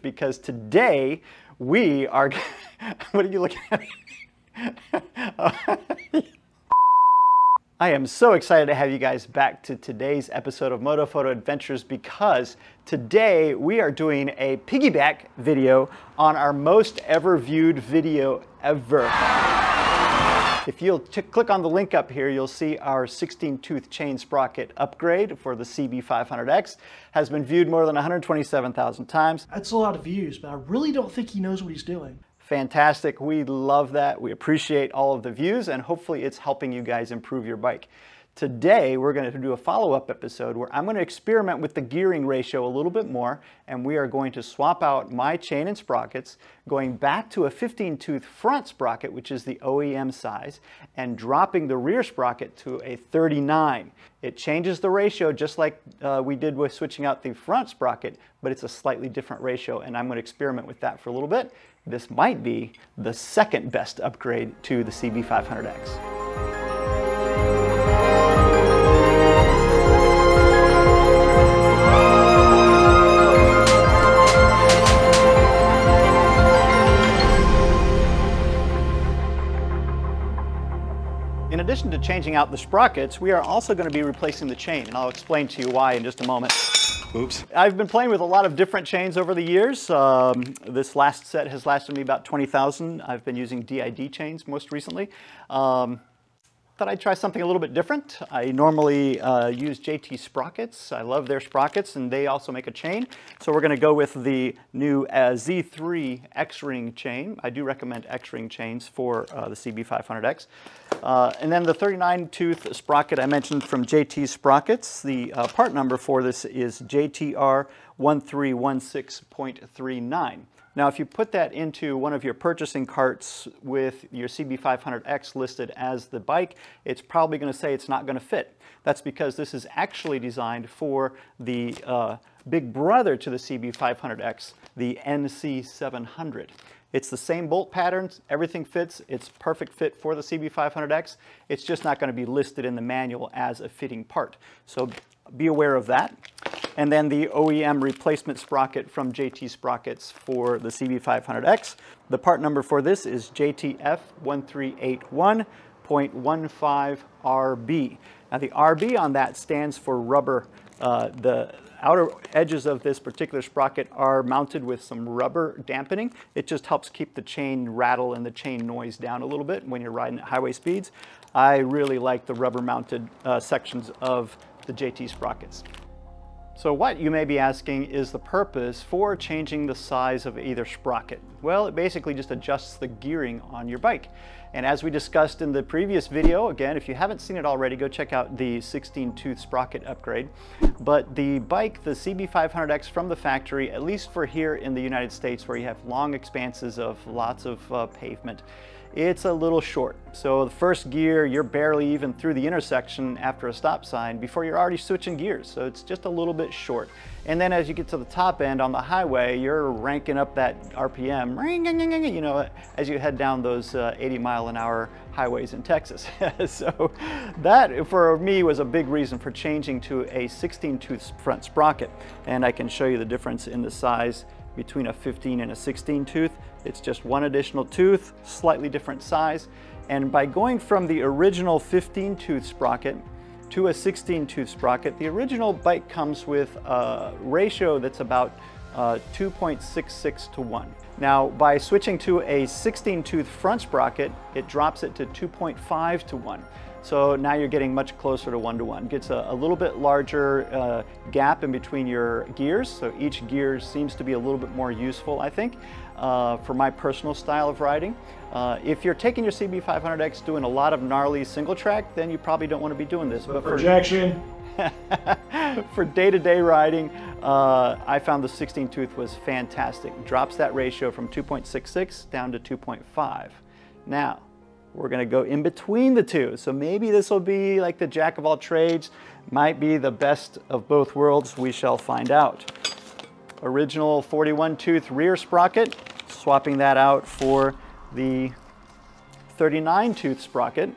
because today we are, what are you looking at? I am so excited to have you guys back to today's episode of Moto Photo Adventures because today we are doing a piggyback video on our most ever viewed video ever. If you'll click on the link up here, you'll see our 16-tooth chain sprocket upgrade for the CB500X has been viewed more than 127,000 times. That's a lot of views, but I really don't think he knows what he's doing. Fantastic. We love that. We appreciate all of the views, and hopefully it's helping you guys improve your bike. Today, we're going to do a follow-up episode where I'm going to experiment with the gearing ratio a little bit more, and we are going to swap out my chain and sprockets, going back to a 15-tooth front sprocket, which is the OEM size, and dropping the rear sprocket to a 39. It changes the ratio just like we did with switching out the front sprocket, but it's a slightly different ratio, and I'm going to experiment with that for a little bit. This might be the second best upgrade to the CB500X. In addition to changing out the sprockets, we are also going to be replacing the chain, and I'll explain to you why in just a moment. Oops. I've been playing with a lot of different chains over the years. This last set has lasted me about 20,000. I've been using DID chains most recently. Thought I'd try something a little bit different. I normally use JT Sprockets. I love their sprockets, and they also make a chain. So we're going to go with the new Z3 X-Ring chain. I do recommend X-Ring chains for the CB500X. And then the 39-tooth sprocket I mentioned from JT Sprockets. The part number for this is JTR 1316.39. Now, if you put that into one of your purchasing carts with your CB500X listed as the bike, it's probably going to say it's not going to fit. That's because this is actually designed for the big brother to the CB500X, the NC700. It's the same bolt patterns, everything fits, it's perfect fit for the CB500X. It's just not going to be listed in the manual as a fitting part. So be aware of that. And then the OEM replacement sprocket from JT Sprockets for the CB500X. The part number for this is JTF 1381.15RB. Now the RB on that stands for rubber. The outer edges of this particular sprocket are mounted with some rubber dampening. It just helps keep the chain rattle and the chain noise down a little bit when you're riding at highway speeds. I really like the rubber mounted sections of the JT Sprockets. So what, you may be asking, is the purpose for changing the size of either sprocket? Well, it basically just adjusts the gearing on your bike. And as we discussed in the previous video, again, if you haven't seen it already, go check out the 16-tooth sprocket upgrade. But the bike, the CB500X from the factory, at least for here in the United States where you have long expanses of lots of pavement, it's a little short. So the first gear, you're barely even through the intersection after a stop sign before you're already switching gears. So it's just a little bit short. And then as you get to the top end on the highway, you're ranking up that RPM, you know, as you head down those 80-mile-an-hour highways in Texas. So that, for me, was a big reason for changing to a 16-tooth front sprocket. And I can show you the difference in the size between a 15 and a 16 tooth. It's just one additional tooth, slightly different size. And by going from the original 15-tooth sprocket to a 16-tooth sprocket, the original bike comes with a ratio that's about 2.66 to 1. Now, by switching to a 16-tooth front sprocket, it drops it to 2.5 to 1. So now you're getting much closer to 1-to-1. Gets a little bit larger gap in between your gears, so each gear seems to be a little bit more useful, I think, for my personal style of riding. If you're taking your CB500X doing a lot of gnarly single track, then you probably don't want to be doing this. But projection. For day-to-day riding, I found the 16-tooth was fantastic. Drops that ratio from 2.66 down to 2.5. Now, we're going to go in between the two. So maybe this will be like the jack of all trades, might be the best of both worlds. We shall find out. Original 41-tooth rear sprocket, swapping that out for the 39-tooth sprocket.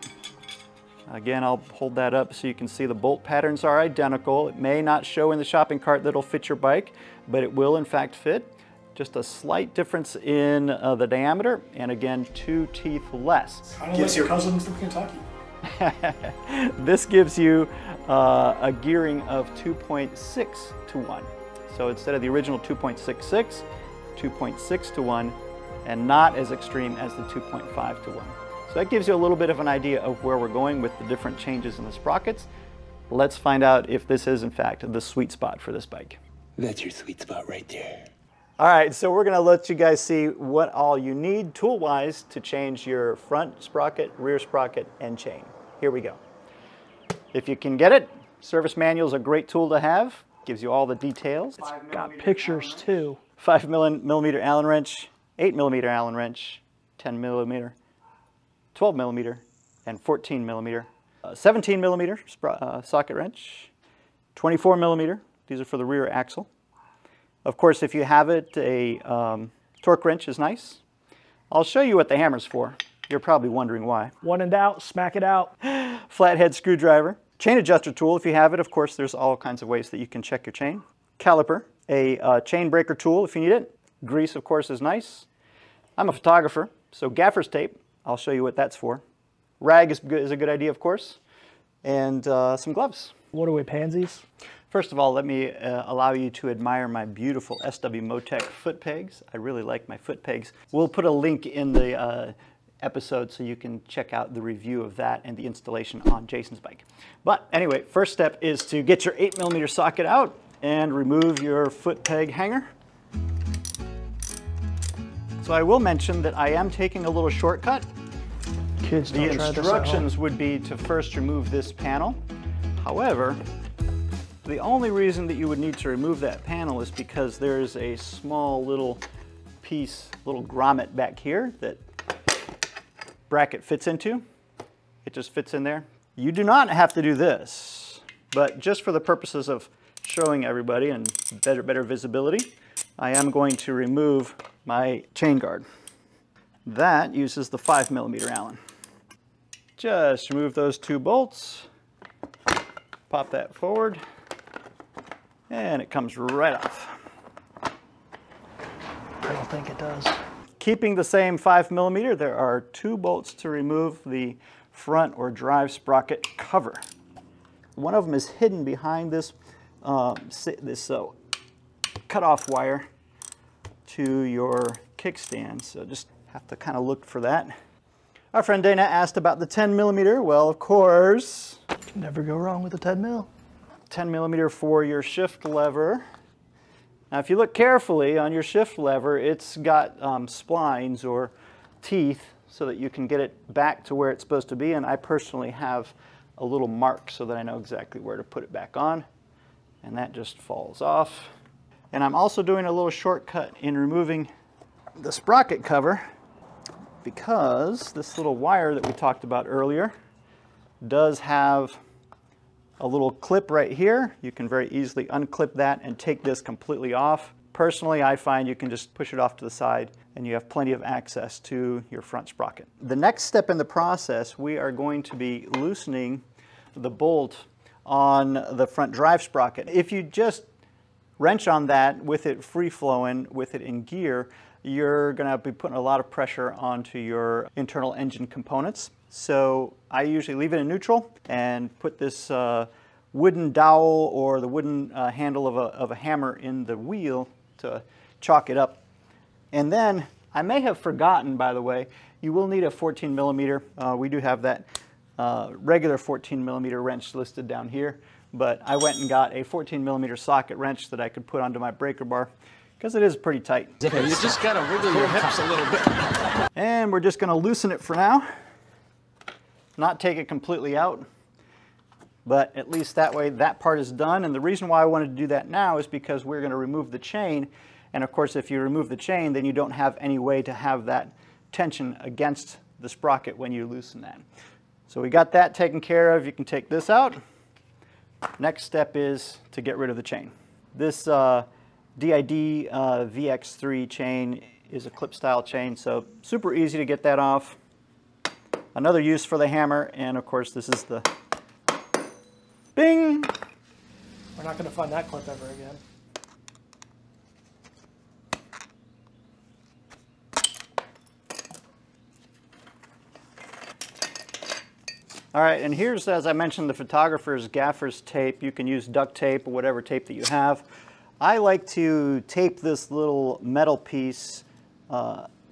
Again, I'll hold that up so you can see the bolt patterns are identical. It may not show in the shopping cart that it'll fit your bike, but it will in fact fit. Just a slight difference in the diameter, and again, 2 teeth less. Kind of like your cousins in Kentucky. This gives you a gearing of 2.6 to 1. So instead of the original 2.66, 2.6 to 1, and not as extreme as the 2.5 to 1. So that gives you a little bit of an idea of where we're going with the different changes in the sprockets. Let's find out if this is in fact the sweet spot for this bike. That's your sweet spot right there. All right, so we're gonna let you guys see what all you need tool-wise to change your front sprocket, rear sprocket, and chain. Here we go. If you can get it, service manual is a great tool to have. Gives you all the details. It's got pictures too. 5 millimeter Allen wrench, 8 millimeter Allen wrench, 10 millimeter, 12 millimeter, and 14 millimeter. 17 millimeter socket wrench, 24 millimeter. These are for the rear axle. Of course, if you have it, a torque wrench is nice. I'll show you what the hammer's for. You're probably wondering why. When in doubt, smack it out. Flathead screwdriver. Chain adjuster tool, if you have it. Of course, there's all kinds of ways that you can check your chain. Caliper, a chain breaker tool if you need it. Grease, of course, is nice. I'm a photographer, so gaffer's tape. I'll show you what that's for. Rag is a good idea, of course. And some gloves. What are we, pansies? First of all, let me allow you to admire my beautiful SW Motec foot pegs. I really like my foot pegs. We'll put a link in the episode so you can check out the review of that and the installation on Jason's bike. But anyway, first step is to get your 8 millimeter socket out and remove your foot peg hanger. So I will mention that I am taking a little shortcut. Kids, don't The try this at instructions home. would be to first remove this panel. However, the only reason that you would need to remove that panel is because there's a small little piece, little grommet back here that bracket fits into. It just fits in there. You do not have to do this, but just for the purposes of showing everybody and better visibility, I am going to remove my chain guard. That uses the 5 millimeter Allen. Just remove those 2 bolts, pop that forward, and it comes right off. I don't think it does. Keeping the same 5 millimeter, there are 2 bolts to remove the front or drive sprocket cover. One of them is hidden behind this cutoff wire to your kickstand, so just have to kind of look for that. Our friend Dana asked about the 10 millimeter. Well, of course. Can never go wrong with a 10 mil. 10 millimeter for your shift lever. Now, if you look carefully on your shift lever, it's got splines or teeth so that you can get it back to where it's supposed to be. And I personally have a little mark so that I know exactly where to put it back on. And that just falls off. And I'm also doing a little shortcut in removing the sprocket cover because this little wire that we talked about earlier does have a little clip right here. You can very easily unclip that and take this completely off. Personally, I find you can just push it off to the side and you have plenty of access to your front sprocket. The next step in the process, we are going to be loosening the bolt on the front drive sprocket. If you just wrench on that with it free flowing, with it in gear, you're gonna be putting a lot of pressure onto your internal engine components. So I usually leave it in neutral and put this wooden dowel or the wooden handle of a hammer in the wheel to chalk it up. And then I may have forgotten, by the way, you will need a 14 millimeter. We do have that regular 14 millimeter wrench listed down here, but I went and got a 14 millimeter socket wrench that I could put onto my breaker bar because it is pretty tight. Okay, you just gotta wiggle your hips a little bit. And we're just gonna loosen it for now. Not take it completely out, but at least that way that part is done. And the reason why I wanted to do that now is because we're gonna remove the chain. And of course, if you remove the chain, then you don't have any way to have that tension against the sprocket when you loosen that. So we got that taken care of. You can take this out. Next step is to get rid of the chain. This DID VX3 chain is a clip style chain, so super easy to get that off. Another use for the hammer, and of course this is the bing. We're not going to find that clip ever again. All right, and here's, as I mentioned, the photographer's gaffer's tape. You can use duct tape or whatever tape that you have. I like to tape this little metal piece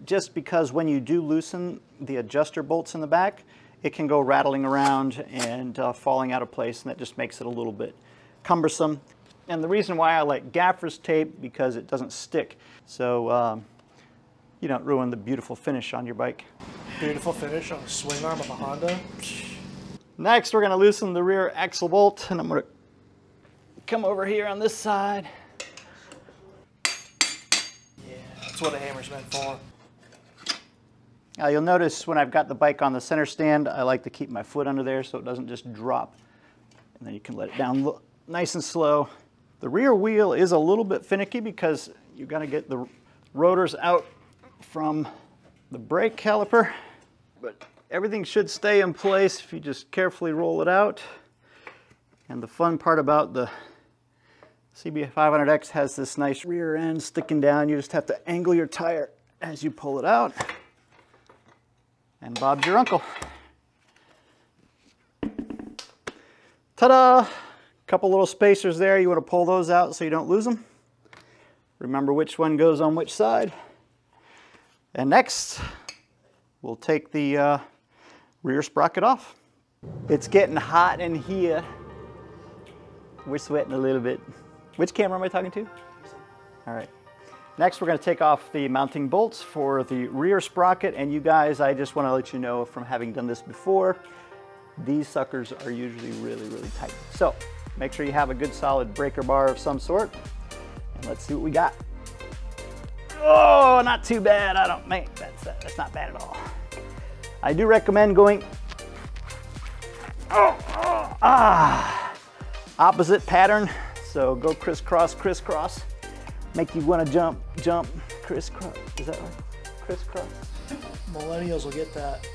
just because when you do loosen the adjuster bolts in the back, it can go rattling around and falling out of place, and that just makes it a little bit cumbersome. And the reason why I like gaffer's tape, because it doesn't stick. So you don't ruin the beautiful finish on your bike. Beautiful finish on the swing arm of a Honda. Next, we're going to loosen the rear axle bolt, and I'm going to come over here on this side. Yeah, that's what a hammer's meant for. Now you'll notice when I've got the bike on the center stand, I like to keep my foot under there so it doesn't just drop. And then you can let it down nice and slow. The rear wheel is a little bit finicky because you've got to get the rotors out from the brake caliper, but everything should stay in place if you just carefully roll it out. And the fun part about the CB500X has this nice rear end sticking down. You just have to angle your tire as you pull it out. And Bob's your uncle. Ta-da! Couple little spacers there. You want to pull those out so you don't lose them. Remember which one goes on which side. And next, we'll take the rear sprocket off. It's getting hot in here. We're sweating a little bit. Which camera am I talking to? All right. Next, we're going to take off the mounting bolts for the rear sprocket. And you guys, I just want to let you know from having done this before, these suckers are usually really, really tight. So make sure you have a good solid breaker bar of some sort. And let's see what we got. Oh, not too bad. I don't make that's not bad at all. I do recommend going opposite pattern. So go crisscross, crisscross. Make you want to jump, jump, crisscross. Is that right? Crisscross. Millennials will get that.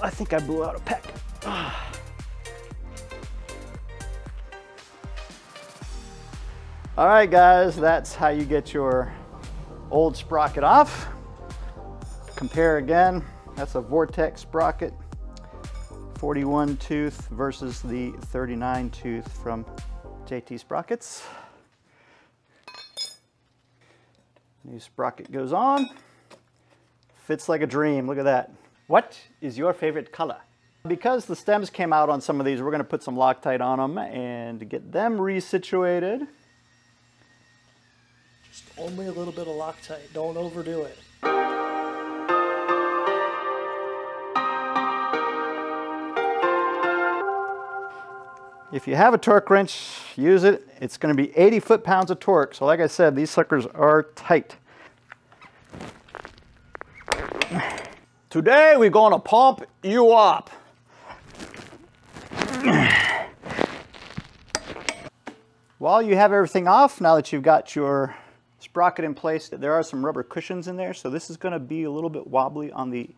I think I blew out a peck. All right, guys, that's how you get your old sprocket off. Compare again. That's a Vortex sprocket, 41 tooth versus the 39 tooth from JT Sprockets. New sprocket goes on. Fits like a dream. Look at that. What is your favorite color? Because the stems came out on some of these, we're going to put some Loctite on them and get them resituated. Just only a little bit of Loctite. Don't overdo it. If you have a torque wrench, use it. It's going to be 80 foot-pounds of torque. So like I said, these suckers are tight. Today we're going to pump you up. While you have everything off, now that you've got your sprocket in place, there are some rubber cushions in there. So this is going to be a little bit wobbly on the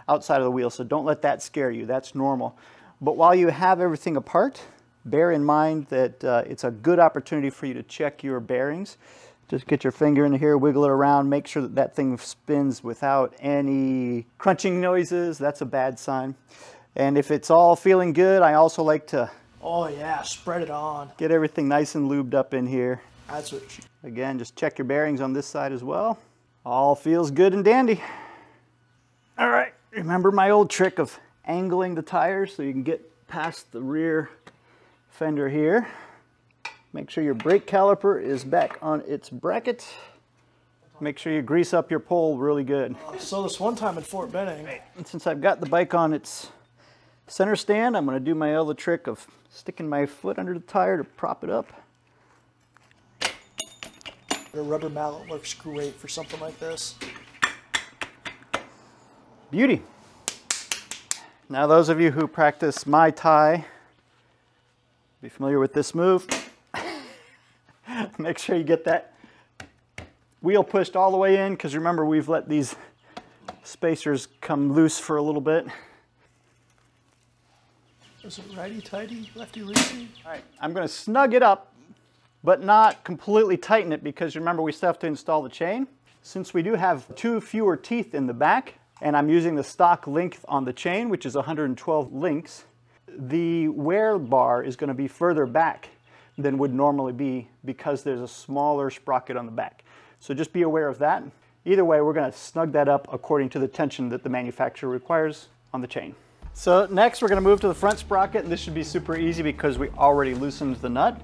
outside of the wheel. So don't let that scare you. That's normal. But while you have everything apart, bear in mind that it's a good opportunity for you to check your bearings. Just get your finger in here, wiggle it around, make sure that that thing spins without any crunching noises. That's a bad sign. And if it's all feeling good, I also like to Oh yeah, spread it on. get everything nice and lubed up in here. That's what. Again, just check your bearings on this side as well. All feels good and dandy. All right, remember my old trick of angling the tires so you can get past the rear fender here. Make sure your brake caliper is back on its bracket. Make sure you grease up your pole really good. So this one time in Fort Benning. And since I've got the bike on its center stand, I'm going to do my other trick of sticking my foot under the tire to prop it up. The rubber mallet works great for something like this. Beauty. Now those of you who practice Mai Tai, be familiar with this move. Make sure you get that wheel pushed all the way in, because remember we've let these spacers come loose for a little bit. Is it righty-tighty, lefty-loosey? All right, I'm going to snug it up, but not completely tighten it, because remember we still have to install the chain. Since we do have 2 fewer teeth in the back, and I'm using the stock length on the chain, which is 112 links, the wear bar is going to be further back than would normally be because there's a smaller sprocket on the back. So just be aware of that. Either way, we're going to snug that up according to the tension that the manufacturer requires on the chain. So next we're going to move to the front sprocket, and this should be super easy because we already loosened the nut.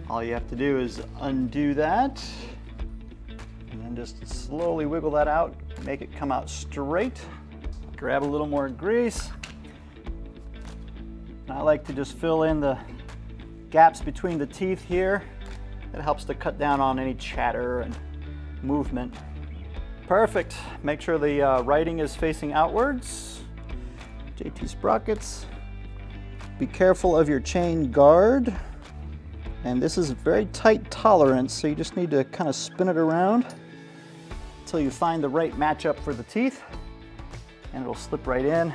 All you have to do is undo that and then just slowly wiggle that out, make it come out straight. Grab a little more grease. And I like to just fill in the gaps between the teeth here. It helps to cut down on any chatter and movement. Perfect. Make sure the writing is facing outwards. JT Sprockets. Be careful of your chain guard. And this is a very tight tolerance, so you just need to kind of spin it around until you find the right matchup for the teeth, and it'll slip right in.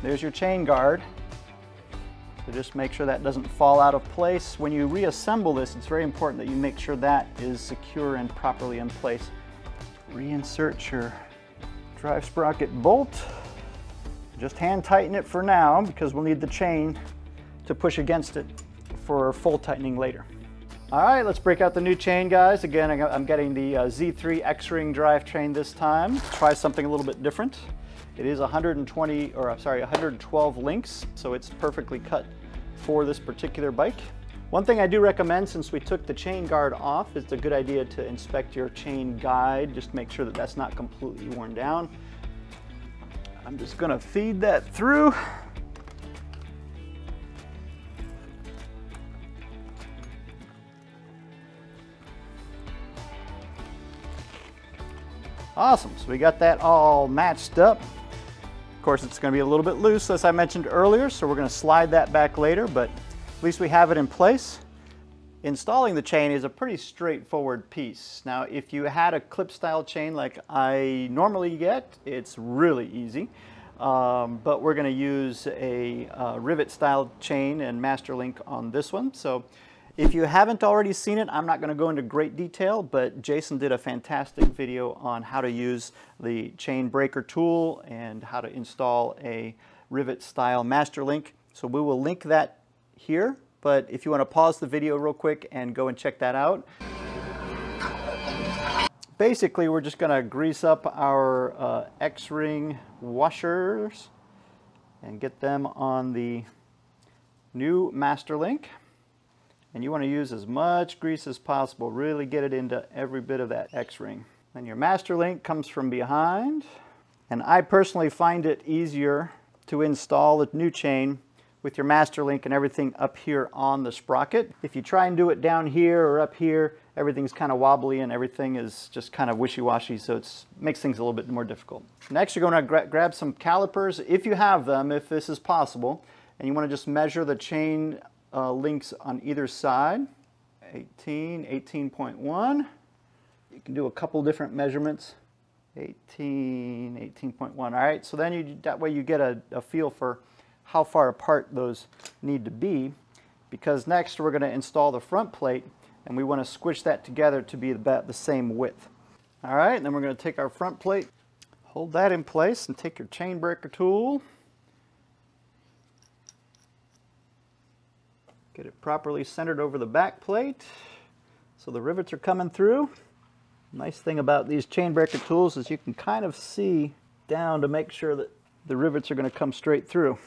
There's your chain guard. So just make sure that doesn't fall out of place. When you reassemble this, it's very important that you make sure that is secure and properly in place. Reinsert your drive sprocket bolt. Just hand tighten it for now because we'll need the chain to push against it for full tightening later. All right, let's break out the new chain, guys. Again, I'm getting the Z3 X-Ring drivetrain this time. Try something a little bit different. It is 112 links, so it's perfectly cut for this particular bike. One thing I do recommend, since we took the chain guard off, it's a good idea to inspect your chain guide, just to make sure that that's not completely worn down. I'm just gonna feed that through. Awesome, so we got that all matched up. Of course, it's going to be a little bit loose, as I mentioned earlier, so we're going to slide that back later, but at least we have it in place. Installing the chain is a pretty straightforward piece. Now, if you had a clip style chain like I normally get, it's really easy. But we're going to use a Rivet style chain and master link on this one. So if you haven't already seen it, I'm not going to go into great detail, but Jason did a fantastic video on how to use the chain breaker tool and how to install a Rivet style master link. So we will link that here, but if you want to pause the video real quick and go and check that out. Basically, we're just going to grease up our X-ring washers and get them on the new master link. And you want to use as much grease as possible. Really get it into every bit of that X-ring. Then your master link comes from behind. And I personally find it easier to install the new chain with your master link and everything up here on the sprocket. If you try and do it down here or up here, everything's kind of wobbly and everything is just kind of wishy-washy, so it makes things a little bit more difficult. Next, you're going to grab some calipers, if you have them, if this is possible, and you want to just measure the chain links on either side. 18, 18.1. You can do a couple different measurements. 18, 18.1. All right, so then that way you get a feel for how far apart those need to be, because next we're going to install the front plate and we want to squish that together to be about the same width. All right, and then we're going to take our front plate, hold that in place, and take your chain breaker tool. Get it properly centered over the back plate so the rivets are coming through. Nice thing about these chain breaker tools is you can kind of see down to make sure that the rivets are going to come straight through.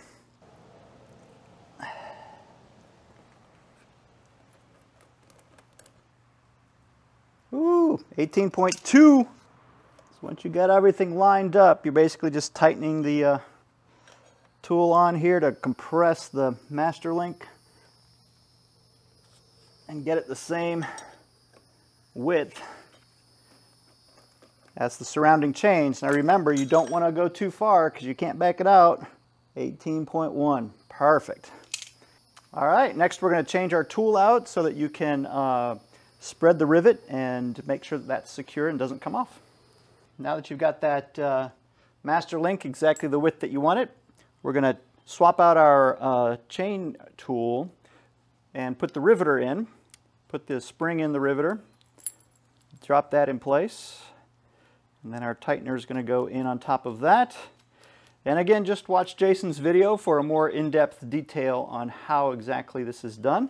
Ooh, 18.2. So once you got everything lined up, you're basically just tightening the tool on here to compress the master link and get it the same width as the surrounding chains. Now remember, you don't want to go too far because you can't back it out. 18.1, perfect. All right, next we're going to change our tool out so that you can spread the rivet and make sure that that's secure and doesn't come off. Now that you've got that master link exactly the width that you want it, we're going to swap out our chain tool and put the riveter in. Put the spring in the riveter, drop that in place, And then our tightener is going to go in on top of that. And again, just watch Jason's video for a more in-depth detail on how exactly this is done.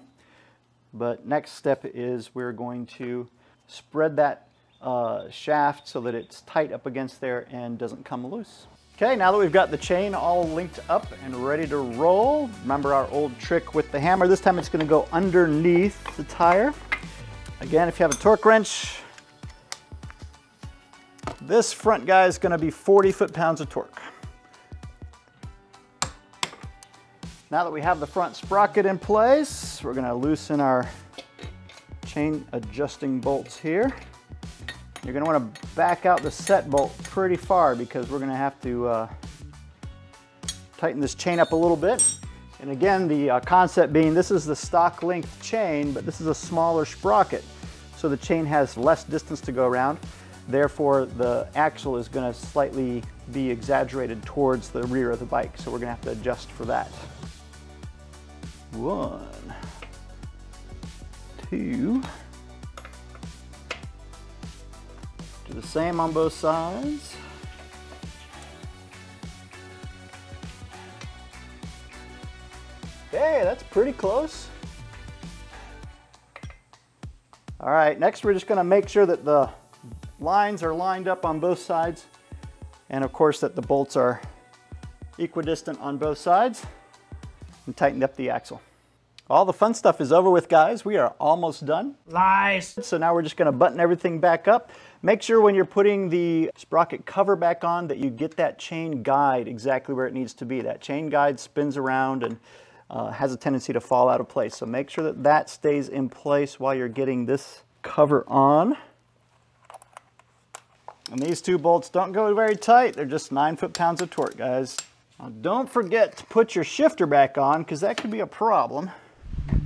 But next step is we're going to spread that shaft so that it's tight up against there and doesn't come loose. Okay, now that we've got the chain all linked up and ready to roll, remember our old trick with the hammer. This time it's going to go underneath the tire. Again, if you have a torque wrench, this front guy is going to be 40 foot-pounds of torque. Now that we have the front sprocket in place, we're going to loosen our chain adjusting bolts here. You're going to want to back out the set bolt pretty far because we're going to have to tighten this chain up a little bit. And again, the concept being this is the stock length chain, but this is a smaller sprocket. So the chain has less distance to go around. Therefore, the axle is going to slightly be exaggerated towards the rear of the bike. So we're going to have to adjust for that. 1, 2. Do the same on both sides. Okay, that's pretty close. All right, next we're just going to make sure that the lines are lined up on both sides, and of course that the bolts are equidistant on both sides, and tighten up the axle. All the fun stuff is over with, guys. We are almost done. Lies. So now we're just going to button everything back up. Make sure when you're putting the sprocket cover back on that you get that chain guide exactly where it needs to be. That chain guide spins around and has a tendency to fall out of place. So make sure that that stays in place while you're getting this cover on. And these two bolts don't go very tight. They're just 9 foot-pounds of torque, guys. Now, don't forget to put your shifter back on because that could be a problem.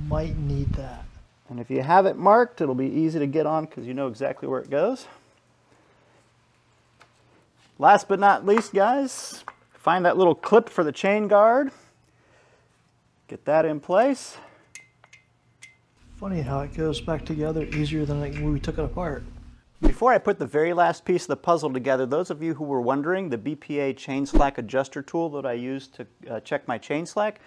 Might need that. And if you have it marked, it'll be easy to get on because you know exactly where it goes. Last but not least, guys, find that little clip for the chain guard. Get that in place. Funny how it goes back together easier than when we took it apart. Before I put the very last piece of the puzzle together, those of you who were wondering, the BPA chain slack adjuster tool that I use to check my chain slack,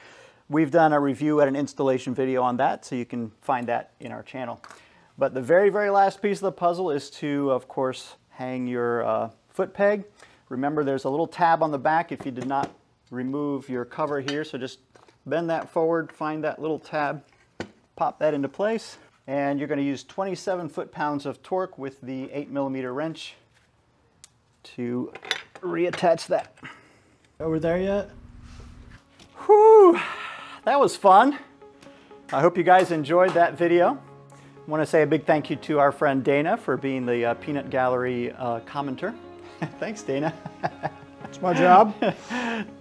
we've done a review and an installation video on that, so you can find that in our channel. But the very, very last piece of the puzzle is to, of course, hang your foot peg. Remember, there's a little tab on the back if you did not remove your cover here, so just bend that forward, find that little tab, pop that into place, and you're going to use 27 foot-pounds of torque with the 8mm wrench to reattach that. Over there yet? Whew! That was fun. I hope you guys enjoyed that video. I want to say a big thank you to our friend Dana for being the Peanut Gallery commenter. Thanks, Dana. It's my job.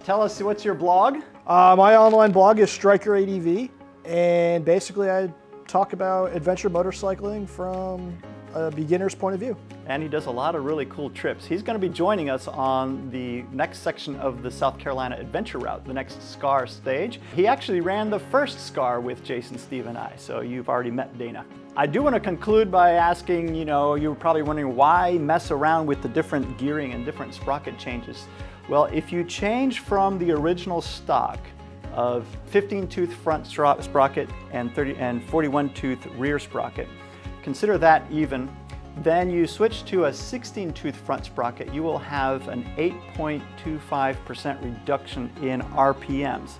Tell us, what's your blog? My online blog is Striker ADV, and basically I talk about adventure motorcycling from a beginner's point of view. And he does a lot of really cool trips. He's going to be joining us on the next section of the South Carolina adventure route, the next SCAR stage. He actually ran the first SCAR with Jason, Steve, and I, so you've already met Dana. I do want to conclude by asking, you're probably wondering why mess around with the different gearing and different sprocket changes. Well, if you change from the original stock of 15-tooth front sprocket and 41-tooth rear sprocket, consider that even. Then you switch to a 16-tooth front sprocket, you will have an 8.25% reduction in RPMs.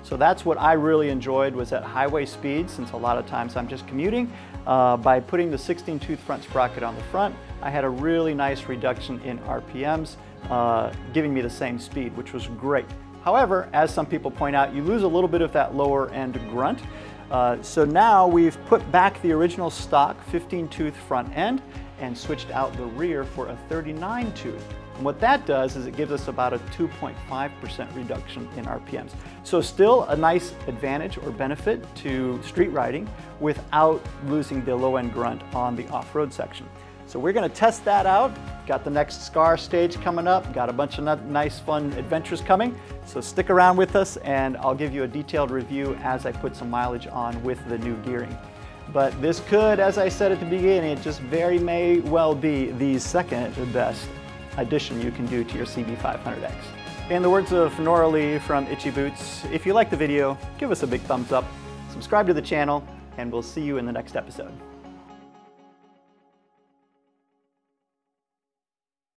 So that's what I really enjoyed, was at highway speed, since a lot of times I'm just commuting. By putting the 16-tooth front sprocket on the front, I had a really nice reduction in RPMs, giving me the same speed, which was great. However, as some people point out, you lose a little bit of that lower end grunt. So now we've put back the original stock 15-tooth front end and switched out the rear for a 39-tooth. And what that does is it gives us about a 2.5% reduction in RPMs. So still a nice advantage or benefit to street riding without losing the low-end grunt on the off-road section. So we're going to test that out. Got the next SCAR stage coming up. Got a bunch of nice fun adventures coming. So stick around with us and I'll give you a detailed review as I put some mileage on with the new gearing. But this could, as I said at the beginning, it just very may well be the second best addition you can do to your CB500X. In the words of Nora Lee from Itchy Boots, if you like the video, give us a big thumbs up, subscribe to the channel, and we'll see you in the next episode.